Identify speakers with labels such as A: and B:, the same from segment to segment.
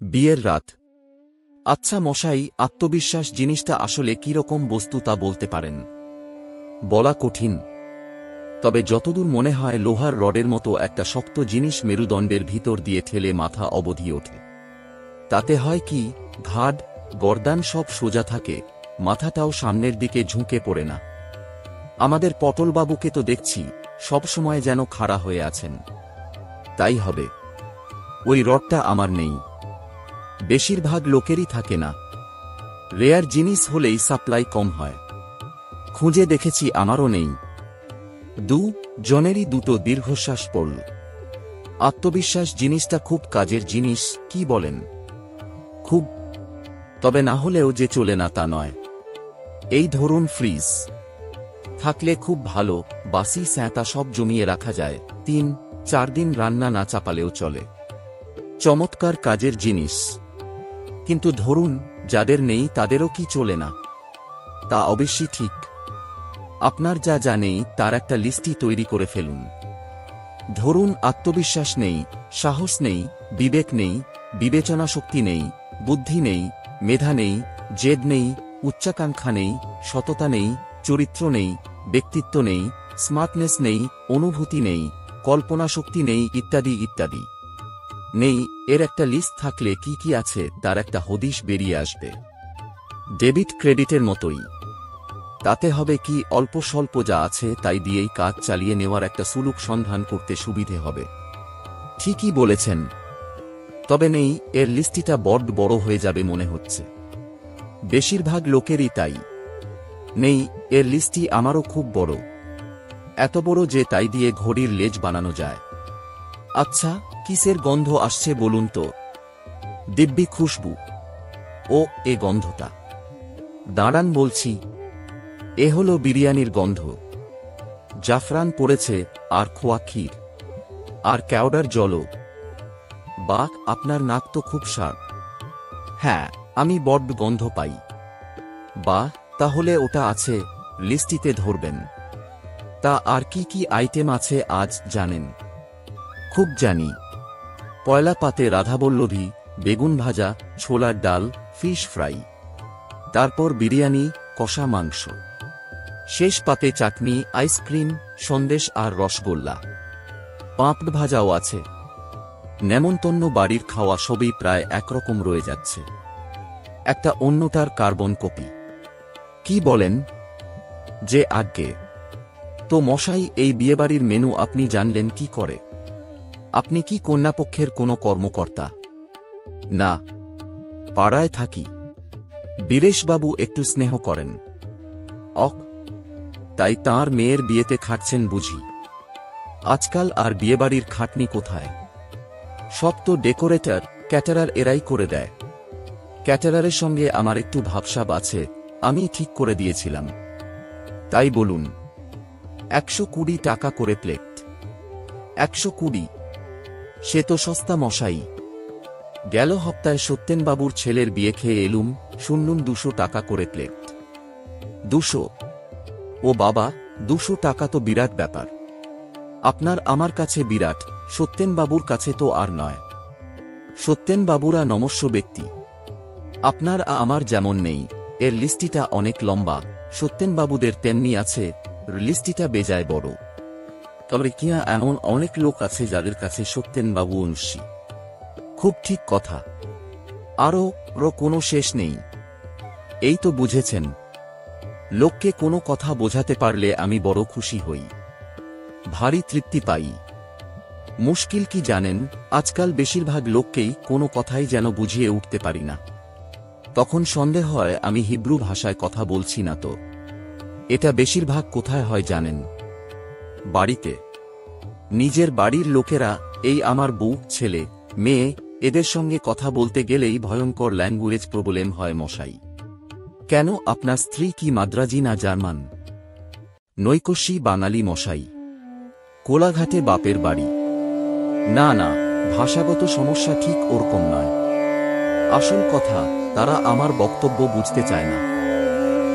A: বিয়ের রাত। আচ্ছা মশাই, আত্মবিশ্বাস জিনিসটা আসলে কিরকম বস্তু তা বলতে পারেন? বলা কঠিন, তবে যতদূর মনে হয় লোহার রডের মতো একটা শক্ত জিনিস মেরুদণ্ডের ভিতর দিয়ে ঠেলে মাথা অবধি ওঠে। তাতে হয় কি, ঘাড় গর্দান সব সোজা থাকে, মাথাটাও সামনের দিকে ঝুঁকে পড়ে না। আমাদের পটলবাবুকে তো দেখছি সবসময় যেন খাড়া হয়ে আছেন। তাই হবে, ওই রডটা আমার নেই। বেশিরভাগ লোকেরই থাকে না। রেয়ার জিনিস হলেই সাপ্লাই কম হয়। খুঁজে দেখেছি আমারও নেই। জনেরই দুটো দীর্ঘশ্বাস পড়ল। আত্মবিশ্বাস জিনিসটা খুব কাজের জিনিস, কি বলেন? খুব। তবে না হলেও যে চলে না তা নয়। এই ধরুন ফ্রিজ থাকলে খুব ভালো, বাসি স্যাঁতা সব জমিয়ে রাখা যায়, 3-4 দিন রান্না না চাপালেও চলে। চমৎকার কাজের জিনিস। কিন্তু ধরুন যাদের নেই তাদেরও কি চলে না? তা অবশ্যই ঠিক। আপনার যা যা নেই তার একটা লিস্টই তৈরি করে ফেলুন। ধরুন আত্মবিশ্বাস নেই, সাহস নেই, বিবেক নেই, বিবেচনা শক্তি নেই, বুদ্ধি নেই, মেধা নেই, জেদ নেই, উচ্চাকাঙ্ক্ষা নেই, সততা নেই, চরিত্র নেই, ব্যক্তিত্ব নেই, স্মার্টনেস নেই, অনুভূতি নেই, কল্পনা শক্তি নেই, ইত্যাদি ইত্যাদি। নেই, এর একটা লিস্ট থাকলে কি কি আছে তার একটা হদিশ বেরিয়ে আসবে। ডেবিট ক্রেডিটের মতোই। তাতে হবে কি, অল্প স্বল্প যা আছে তাই দিয়েই কাজ চালিয়ে নেওয়ার একটা সুলুক সন্ধান করতে সুবিধে হবে। ঠিকই বলেছেন। তবে নেই, এর লিস্টিটা বড্ড বড় হয়ে যাবে মনে হচ্ছে। বেশিরভাগ লোকেরই তাই। নেই, এর লিস্টটি আমারও খুব বড়। এত বড় যে তাই দিয়ে ঘড়ির লেজ বানানো যায়। আচ্ছা, কিসের গন্ধ আসছে বলুন তো? দিব্যি খুশবু। ও, এ গন্ধটা। দাঁড়ান বলছি। এ হলো বিরিয়ানির গন্ধ। জাফরান পড়েছে, আর খোয়া ক্ষীর, আর কেওড়ার জলও। বাহ, আপনার নাক তো খুব শার্প। হ্যাঁ, আমি বড্ড গন্ধ পাই। বাহ, তাহলে ওটা আছে লিস্টিতে ধরবেন। তা আর কি কি আইটেম আছে আজ জানেন? খুব জানি। পয়লা পাতে রাধাবল্লভী, বেগুন ভাজা, ছোলার ডাল, ফিশ ফ্রাই। তারপর বিরিয়ানি, কষা মাংস। শেষ পাতে চাটনি, আইসক্রিম, সন্দেশ আর রসগোল্লা। পাঁপড় ভাজাও আছে। নেমন্তন্ন বাড়ির খাওয়া সবই প্রায় একরকম রয়ে যাচ্ছে, একটা অন্যটার কার্বন কপি। কি বলেন? যে আজ্ঞে। তো মশাই, এই বিয়েবাড়ির মেনু আপনি জানলেন কি করে? আপনি কি কন্যাপক্ষের কোনো কর্মকর্তা? না, পাড়ায় থাকি। বীরেশবাবু একটু স্নেহ করেন। অক, তাই তাঁর মেয়ের বিয়েতে খাটছেন বুঝি? আজকাল আর বিয়েবাড়ির খাটনি কোথায়? সব তো ডেকোরেটর, ক্যাটারার এরাই করে দেয়। ক্যাটারারের সঙ্গে আমার একটু ভাবসাব আছে, আমি ঠিক করে দিয়েছিলাম। তাই বলুন। 120 টাকা করে প্লেট। 120? সে তো সস্তা মশাই। গেল হপ্তায় সত্যেনবাবুর ছেলের বিয়ে খেয়ে এলুম, শুনলুম 200 টাকা করে প্লেট। 200? ও বাবা, 200 টাকা তো বিরাট ব্যাপার। আপনার আমার কাছে বিরাট, সত্যেনবাবুর কাছে তো আর নয়। সত্যেনবাবুরা নমস্য ব্যক্তি। আপনার আমার যেমন নেই, এর লিস্টিটা অনেক লম্বা, সত্যেনবাবুদের তেমনি আছে, লিস্টিটা বেজায় বড়। তবে কিনা এমন অনেক লোক আছে যাদের কাছে সত্যেনবাবু অনুষ্ঠী। খুব ঠিক কথা। আরও কোনো শেষ নেই। এই তো বুঝেছেন। লোককে কোনো কথা বোঝাতে পারলে আমি বড় খুশি হই, ভারী তৃপ্তি পাই। মুশকিল কি জানেন, আজকাল বেশিরভাগ লোককেই কোনো কথাই যেন বুঝিয়ে উঠতে পারি না। তখন সন্দেহ হয় আমি হিব্রু ভাষায় কথা বলছি না তো। এটা বেশিরভাগ কোথায় হয় জানেন? বাড়িতে। নিজের বাড়ির লোকেরা, এই আমার বউ, ছেলে, মেয়ে, এদের সঙ্গে কথা বলতে গেলেই ভয়ঙ্কর ল্যাঙ্গুয়েজ প্রবলেম হয় মশাই। কেন, আপনার স্ত্রী কি মাদ্রাজি না জার্মান? নৈকশী বাঙালি মশাই। কোলাঘাটে বাপের বাড়ি। না না, ভাষাগত সমস্যা ঠিক ওরকম নয়। আসল কথা, তারা আমার বক্তব্য বুঝতে চায় না,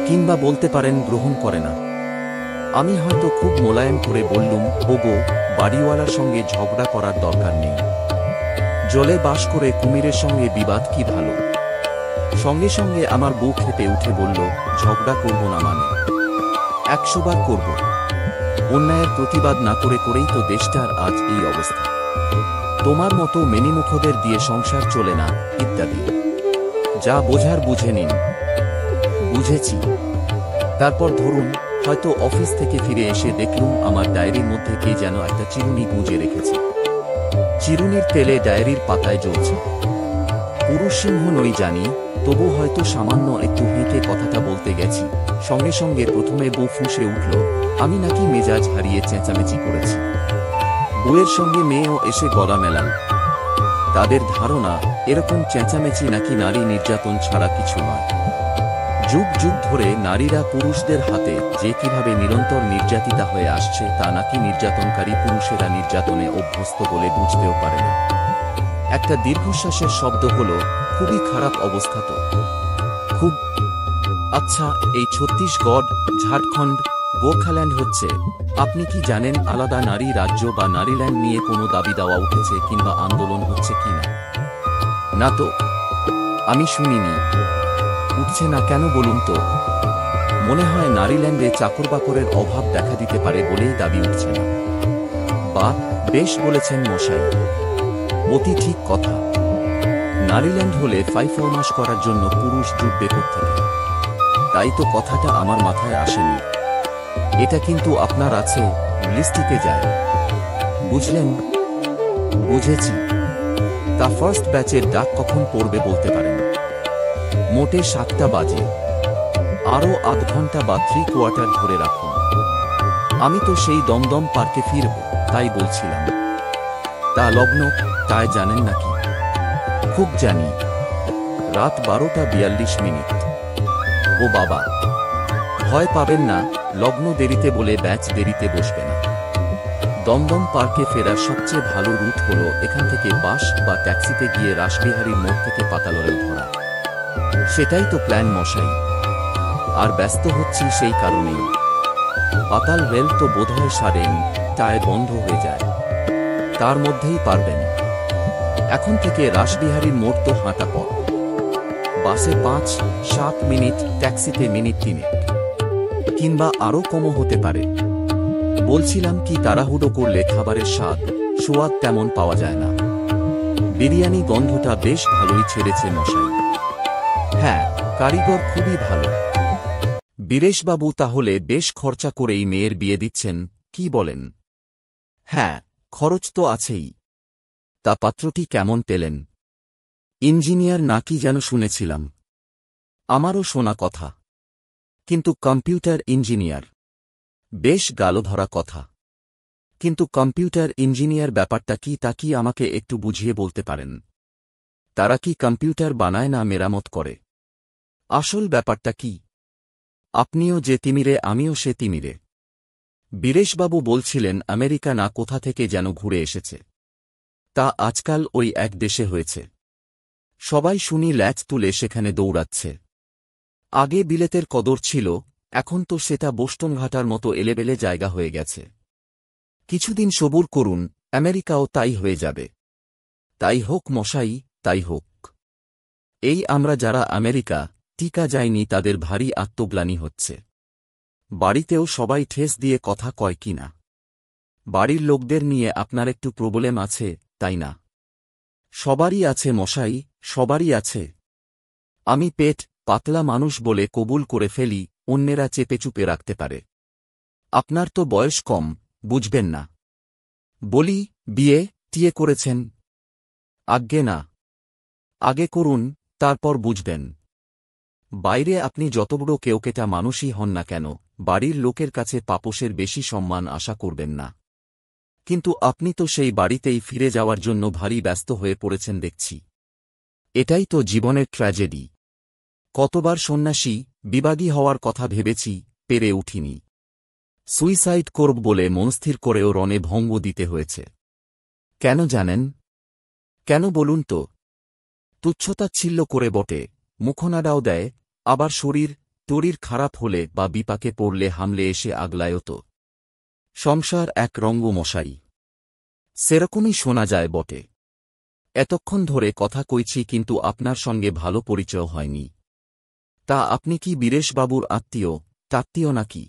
A: কিংবা বলতে পারেন গ্রহণ করে না। আমি হয়তো খুব মোলায়েম করে বললুম, ওগো, বাড়িওয়ালার সঙ্গে ঝগড়া করার দরকার নেই। জলে বাস করে কুমিরের সঙ্গে বিবাদ কি ভালো? সঙ্গে সঙ্গে আমার বউ খেপে উঠে বলল, ঝগড়া করব না মানে? 100 বার করব। অন্যায়ের প্রতিবাদ না করে করেই তো দেশটার আজ এই অবস্থা। তোমার মতো মেনিমুখদের দিয়ে সংসার চলে না, ইত্যাদি। যা বোঝার বুঝে নিন। বুঝেছি। তারপর ধরুন, হয়তো অফিস থেকে ফিরে এসে দেখলুম আমার ডায়েরির মধ্যে কে যেন একটা চিরুনি গুঁজে রেখেছে। চিরুনির তেলে ডায়েরির পাতায় জ্বলছে। পুরুষ সিংহ নই জানি, তবু হয়তো সামান্য একটু হেঁকে কথাটা বলতে গেছি। সঙ্গে সঙ্গে প্রথমে বউ ফুঁসে উঠল, আমি নাকি মেজাজ হারিয়ে চেঁচামেচি করেছি। বউয়ের সঙ্গে মেয়েও এসে গলা মেলাল। তাদের ধারণা এরকম চেঁচামেচি নাকি নারী নির্যাতন ছাড়া কিছু নয়। যুগ যুগ ধরে নারীরা পুরুষদের হাতে যে কিভাবে নিরন্তর নির্যাতিতা হয়ে আসছে তা নাকি নির্যাতনকারী পুরুষেরা নির্যাতনে অভ্যস্ত বলে বুঝতেও পারে না। একটা দীর্ঘশ্বাসের শব্দ হল, খুবই খারাপ অবস্থা তো। খুব। আচ্ছা, এই ছত্তিশগড়, ঝাড়খণ্ড, গোর্খাল্যান্ড হচ্ছে, আপনি কি জানেন আলাদা নারী রাজ্য বা নারীল্যান্ড নিয়ে কোনো দাবি দেওয়া উঠেছে কিংবা আন্দোলন হচ্ছে কিনা? না তো, আমি শুনিনি। উঠছে না কেন বলুন তো? মনে হয় নারীল্যান্ডে চাকরবাকরের অভাব দেখা দিতে পারে বলেই দাবি উঠছে না। বা, বেশ বলেছেন মশাই। অতি ঠিক কথা। নারীল্যান্ড হলে ফাইফরমাস করার জন্য পুরুষ জুটবে কোত্থেকে? তাই তো কথাটা আমার মাথায় আসেনি। এটা কিন্তু আপনার আছে, লিস্টিতে যায়। বুঝলেন? বুঝেছি। তা ফার্স্ট ব্যাচের ডাক কখন পড়বে বলতে পারেন? মোটে 7টা বাজে। আরও আধ ঘন্টা বা 3/4 ধরে রাখুন। আমি তো সেই দমদম পার্কে ফিরব, তাই বলছিলাম। তা লগ্ন, তাই জানেন নাকি? খুব জানি। রাত 12:42। ও বাবা! ভয় পাবেন না, লগ্ন দেরিতে বলে ব্যাচ দেরিতে বসবে না। দমদম পার্কে ফেরার সবচেয়ে ভালো রুট হল এখান থেকে বাস বা ট্যাক্সিতে গিয়ে রাসবিহারীর মোড় থেকে পাতালরেল ধরা। সেটাই তো প্ল্যান মশাই। আর ব্যস্ত হচ্ছি সেই কারণেই। পাতাল রেল তো বোধহয় 9:30টায় বন্ধ হয়ে যায়। তার মধ্যেই পারবেন। এখন থেকে রাসবিহারীর মোড় তো হাঁটা পথ। বাসে 5-7 মিনিট, ট্যাক্সিতে মিনিট 3 কিংবা আরও কমও হতে পারে। বলছিলাম কি, তাড়াহুড়ো করলে খাবারের সোয়াদ তেমন পাওয়া যায় না। বিরিয়ানি গন্ধটা বেশ ভালোই ছেড়েছে মশাই। হ্যাঁ, কারিগর খুবই ভালো। বীরেশবাবু তাহলে বেশ খরচা করেই মেয়ের বিয়ে দিচ্ছেন, কি বলেন? হ্যাঁ, খরচ তো আছেই। তা পাত্রটি কেমন পেলেন? ইঞ্জিনিয়ার নাকি যেন শুনেছিলাম। আমারও শোনা কথা। কিন্তু কম্পিউটার ইঞ্জিনিয়ার। বেশ গালধরা কথা। কিন্তু কম্পিউটার ইঞ্জিনিয়ার ব্যাপারটা কি তা কি আমাকে একটু বুঝিয়ে বলতে পারেন? তারা কি কম্পিউটার বানায় না মেরামত করে? আসল ব্যাপারটা কি? আপনিও যে তিমিরে, আমিও সে তিমিরে। বীরেশবাবু বলছিলেন আমেরিকা না কোথা থেকে যেন ঘুরে এসেছে। তা আজকাল ওই এক দেশে হয়েছে। সবাই শুনি ল্যাচ তুলে সেখানে দৌড়াচ্ছে। আগে বিলেতের কদর ছিল, এখন তো সেটা বোস্টনঘাটার মতো এলেবেলে জায়গা হয়ে গেছে। কিছুদিন সবুর করুন, আমেরিকাও তাই হয়ে যাবে। তাই হোক মশাই, তাই হোক। এই আমরা যারা আমেরিকা টিকা যায়নি তাদের ভারী আত্মগ্লানি হচ্ছে। বাড়িতেও সবাই ঠেস দিয়ে কথা কয় কি না? বাড়ির লোকদের নিয়ে আপনার একটু প্রবলেম আছে, তাই না? সবারই আছে মশাই, সবারই আছে। আমি পেট পাতলা মানুষ বলে কবুল করে ফেলি, অন্যেরা চেপে চুপে রাখতে পারে। আপনার তো বয়স কম, বুঝবেন না। বলি, বিয়ে টিয়ে করেছেন? আজ্ঞে না। আগে করুন, তারপর বুঝবেন। বাইরে আপনি যত বড় কেউকেটা মানুষই হন না কেন, বাড়ির লোকের কাছে পাপোশের বেশি সম্মান আশা করবেন না। কিন্তু আপনি তো সেই বাড়িতেই ফিরে যাওয়ার জন্য ভারী ব্যস্ত হয়ে পড়েছেন দেখছি। এটাই তো জীবনের ট্র্যাজেডি। কতবার সন্ন্যাসী বিবাদী হওয়ার কথা ভেবেছি, পেরে উঠিনি। সুইসাইড করব বলে মনস্থির করেও রণে ভঙ্গ দিতে হয়েছে। কেন জানেন? কেন বলুন তো? তুচ্ছতাচ্ছিল্য করে বটে, মুখনাডাও দেয়, আবার শরীর খারাপ হলে বা বিপাকে পড়লে হামলে এসে আগলায়ও তো। সংসার এক রঙ্গ মশাই। সেরকমই শোনা যায় বটে। এতক্ষণ ধরে কথা কইছি কিন্তু আপনার সঙ্গে ভালো পরিচয় হয়নি। তা আপনি কি বীরেশবাবুর টাত্মীয় নাকি?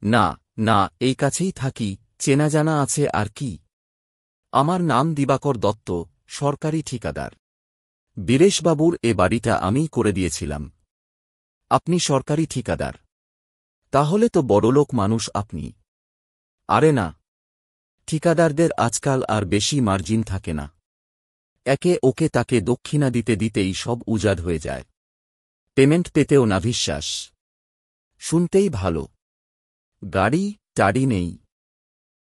A: না, না, এই কাছেই থাকি, চেনা জানা আছে আর কি। আমার নাম দিবাকর দত্ত, সরকারি ঠিকাদার। বীরেশবাবুর এ বাড়িটা আমিই করে দিয়েছিলাম। আপনি সরকারি ঠিকাদার? তাহলে তো বড়লোক মানুষ আপনি। আরে না, ঠিকাদারদের আজকাল আর বেশি মার্জিন থাকে না। একে ওকে তাকে দক্ষিণা দিতে দিতেই সব উজাড় হয়ে যায়। পেমেন্ট পেতেও নাভিশ্বাস। শুনতেই ভালো। গাড়ি টাড়ি নেই।